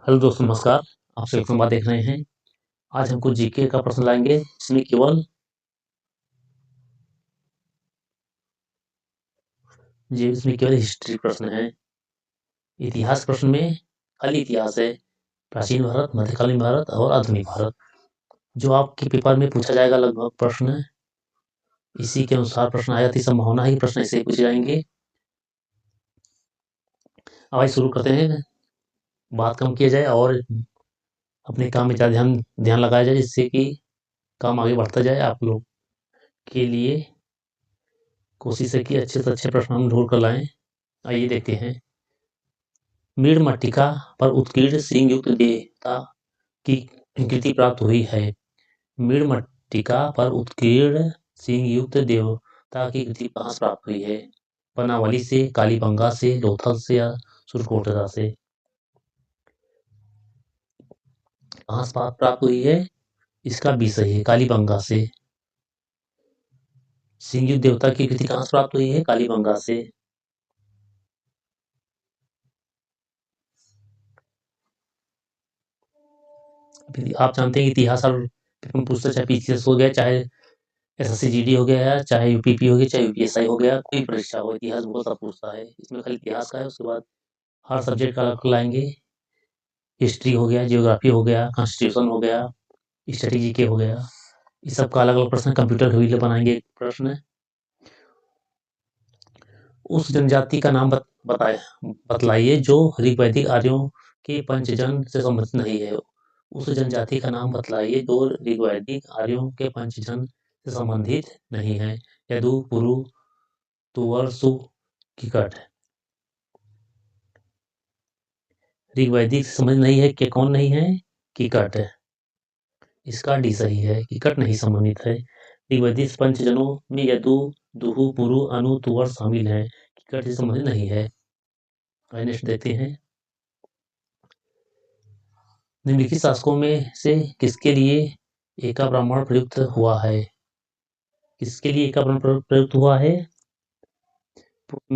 Hello दोस्तों, नमस्कार। आप सेल्फ संवाद देख रहे हैं। आज हमको जीके का प्रश्न लाएंगे। इसमें केवल हिस्ट्री प्रश्न है। इतिहास प्रश्न में खाली इतिहास है। प्राचीन भारत, मध्यकालीन भारत और आधुनिक भारत, जो आपके पेपर में पूछा जाएगा लगभग प्रश्न। इसी के अनुसार प्रश्न आया थी, संभावना है कि प्रश्न ऐसे ही पूछे जाएंगे। अब आइए शुरू करते हैं। बात कम किया जाए और अपने काम में ज़्यादा ध्यान लगाया जाए, जिससे कि काम आगे बढ़ता जाए। आप लोग के लिए कोशिश है कि अच्छे से अच्छे प्रश्न हम ढूंढ कर लाएं। आइए देखते हैं। मीड़-मट्टिका पर उत्कीर्ण सींग युक्त देवता की कृति प्राप्त हुई है। मीड़-मट्टिका पर उत्कीर्ण सींग युक्त देवता की कृति कहाँ से प्राप्त हुई है? बनावली से, कालीबंगा से, लोथल से या सुरकोटरा से? कहाँ से प्राप्त हुई है? इसका बी सही है, कालीबंगा से। सींग युक्त देवता की कृति कहाँ से प्राप्त हुई है? कालीबंगा से। आप जानते हैं कि इतिहास और पूछता, चाहे पीसीएस हो गया, चाहे एसएससी-जीडी हो गया, चाहे यूपीपी हो गया, चाहे यूपीएसआई हो गया, कोई परीक्षा हो, इतिहास बहुत सा पूछता है। इसमें खाली इतिहास का है। उसके बाद हर सब्जेक्ट का अलग लाएंगे। हिस्ट्री हो गया, जियोग्राफी हो गया, कॉन्स्टिट्यूशन हो गया, स्टैटिक जीके हो गया, इस सब का अलग अलग प्रश्न। कंप्यूटर के भी बनाएंगे एक प्रश्न। उस जनजाति का नाम बतलाइए जो ऋग्वैदिक आर्यों के पंचजन से संबंधित नहीं है। उस जनजाति का नाम बतलाइए जो ऋग्वैदिक आर्यों के पंचजन से संबंधित नहीं है। यदु, पुरु, तुवर, सु, किकट। ऋग्वैदिक से संबंधित नहीं है, क्या कौन नहीं है? किकट। इसका डी सही है, किकट नहीं संबंधित है। ऋग्वैदिक पंचजनों में यदु, दुहु, पुरु, अनु, तुवर शामिल हैं। किकट से संबंधित नहीं है। नेक्स्ट देखते हैं। निम्नलिखित शासकों में से किसके लिए एका ब्राह्मण प्रयुक्त हुआ है? किसके लिए एका ब्राह्मण प्रयुक्त हुआ है?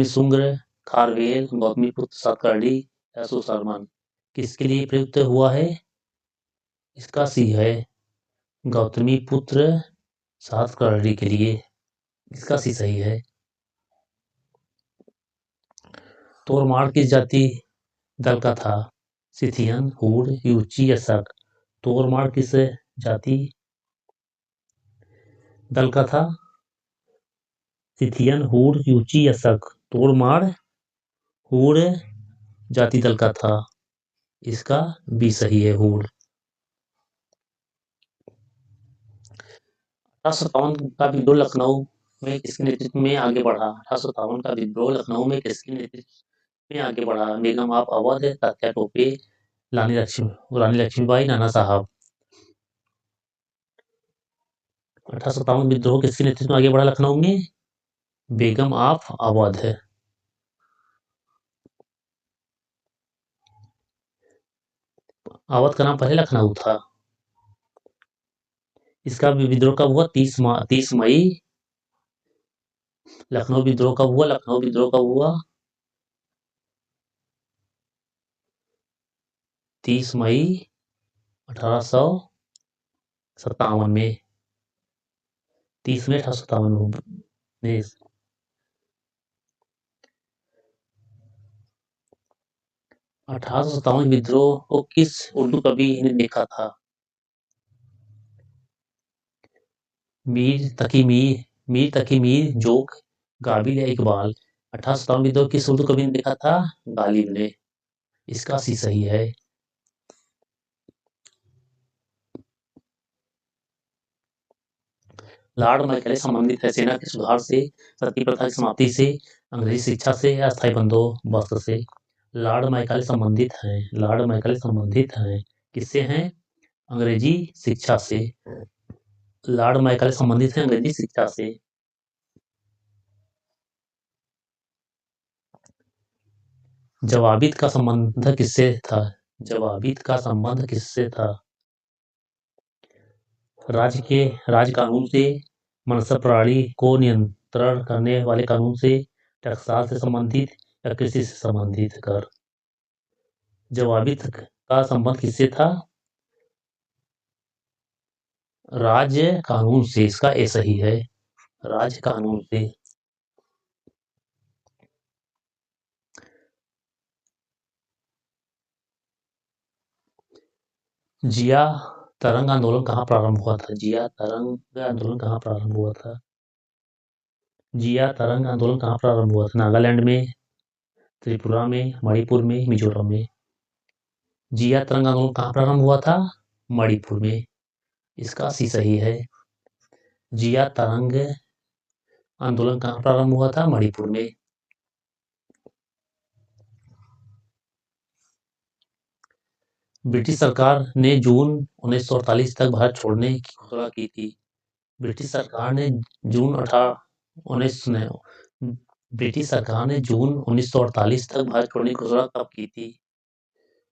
शुंग्र, खारवेल, गौतमीपुत्र सातकर्णी या सुशर्मन? किसके लिए प्रयुक्त हुआ है? इसका सी है, गौतमीपुत्र सातकर्णी के लिए। इसका सी सही है। तोरमाड़ किस जाति दल का था? सिथियन, हूण, यूची या शक? तोरमाड़ किस जाति दल का था? सिथियन, हूण, यूची या शक? तोरमाड़ हूण जाति दल का था। इसका बी सही है, हूण। 1857 का विद्रोह लखनऊ में किसके नेतृत्व में आगे बढ़ा? 1857 का विद्रोह लखनऊ में किसके नेतृत्व में आगे बढ़ा? बेगम आप अवध, तात्या टोपे, रानी लक्ष्मीबाई, नाना साहब? 1857 विद्रोह किसके नेतृत्व में आगे बढ़ा लखनऊ में? बेगम ऑफ अवध है। अवध का नाम पहले लखनऊ था। इसका विद्रोह कब हुआ? 30 मई। लखनऊ विद्रोह कब हुआ? लखनऊ विद्रोह कब हुआ? 30 मई 1857 में। 30 मई 1857 में। 1857 विद्रोह को किस उर्दू कवि ने देखा था? मीर तकी मीर, जोक, गालिब या इकबाल? 1857 विद्रोह किस उर्दू कवि ने देखा था? गालिब ने। इसका सी सही है। लॉर्ड मैकाले संबंधित है सेना के सुधार से, सती प्रथा की समाप्ति से, अंग्रेजी शिक्षा से या स्थायी बंदोबस्त से? लॉर्ड मैकाले संबंधित हैं। लॉर्ड मैकाले संबंधित हैं किससे हैं? अंग्रेजी शिक्षा से। लॉर्ड मैकाले संबंधित हैं अंग्रेजी शिक्षा से। जवाबित का संबंध किससे था? जवाबित का संबंध किससे था? राज्य कानून से, मनसब प्रणाली को नियंत्रण करने वाले कानून से, टकसाल से संबंधित या कृषि से संबंधित कर? जवाबित का संबंध किससे था? राज्य कानून से। इसका ए सही है, राज्य कानून से। जिया तरंग आंदोलन कहाँ प्रारंभ हुआ था? जिया तरंग आंदोलन कहाँ प्रारंभ हुआ था? जिया तरंग आंदोलन कहाँ प्रारंभ हुआ था? नागालैंड में, त्रिपुरा में, मणिपुर में, मिजोरम में। जिया तरंग आंदोलन कहाँ प्रारंभ हुआ था? मणिपुर में। इसका सी सही है। जिया तरंग आंदोलन कहाँ प्रारंभ हुआ था? मणिपुर में। ब्रिटिश सरकार ने जून 1948 तक भारत छोड़ने की घोषणा की थी। ब्रिटिश सरकार ने जून 1948 तक भारत छोड़ने की घोषणा कब की थी?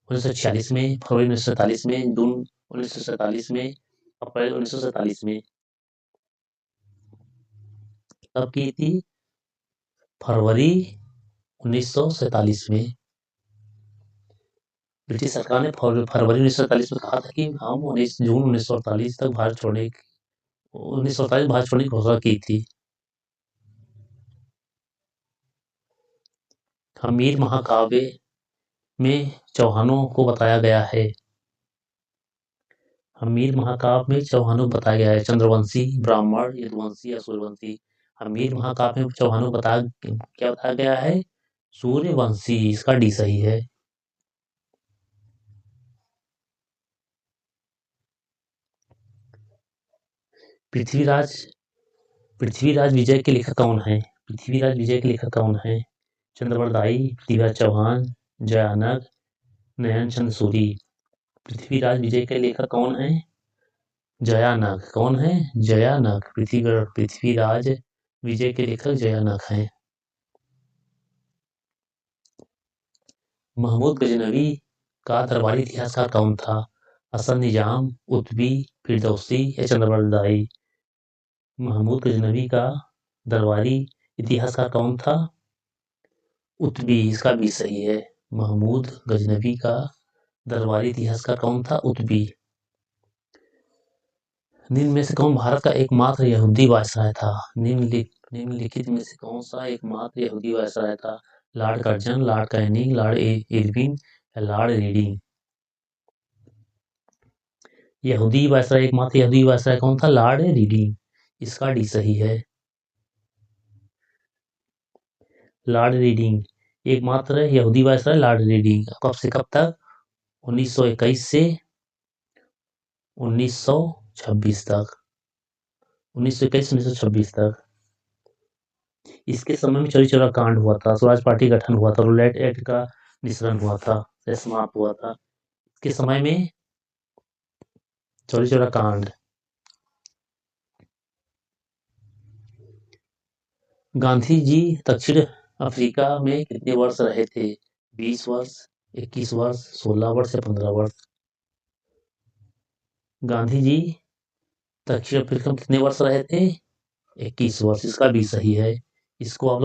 1946 में, फरवरी 1947 में, जून 1947 में, अप्रैल 1947 में। कब की थी? फरवरी 1947 में। ब्रिटिश सरकार ने फरवरी 1947 में कहा था कि हम जून 1948 तक भारत छोड़ने 1947 भारत छोड़ने की घोषणा की थी। हमीर महाकाव्य में चौहानों को बताया गया है। हमीर महाकाव्य में चौहानों को बताया गया है। चंद्रवंशी, ब्राह्मण, यदुवंशी या सूर्यवंशी। हमीर महाकाव्य में चौहानों को क्या बताया गया है? सूर्यवंशी। इसका डी सही है। पृथ्वीराज पृथ्वीराज विजय के लेखक कौन है? पृथ्वीराज विजय के लेखक कौन है? चंद्रवरदाई, पृथ्वीराज चौहान, जयानक, नयन चंद सूरी। पृथ्वीराज विजय के लेखक कौन है? जयानक। कौन है? जयानक। पृथ्वीराज विजय के लेखक जयानक हैं। महमूद गजनवी का दरबारी इतिहासकार कौन था? हसन निजाम, उत्बी, फिरदौसी या चंद्रवरदाई। महमूद गजनवी का दरबारी इतिहासकार कौन था? उत्बी। इसका भी सही है। महमूद गजनवी का दरबारी इतिहासकार कौन था? उत्बी। निम्न में से कौन भारत का एकमात्र यहूदी वायसराय था? निम्नलिखित में से कौन सा एकमात्र यहूदी वायसराय था? Lord Curzon, Lord Canning, Lord Irwin या लॉर्ड रीडिंग। एकमात्र यहूदी वायसराय कौन था? Lord reading. इसका डी सही है। लॉर्ड रीडिंग एकमात्र यहूदी वायसराय लॉर्ड रीडिंग। कब से कब तक? 1921 से 1926 तक। 1921 1926 तक। इसके समय में चौरी चौरा कांड हुआ था, स्वराज पार्टी गठन हुआ था, रूलेट एक्ट का निश्चरण हुआ था, समाप्त हुआ था। इसके समय में चौरी चौरा कांड। गांधी जी दक्षिण अफ्रीका में कितने वर्ष रहे थे? 20 वर्ष, 21 वर्ष, 16 वर्ष या 15 वर्ष। गांधी जी दक्षिण अफ्रीका में कितने वर्ष रहे थे? 21 वर्ष। इसका भी सही है। इसको आप लोग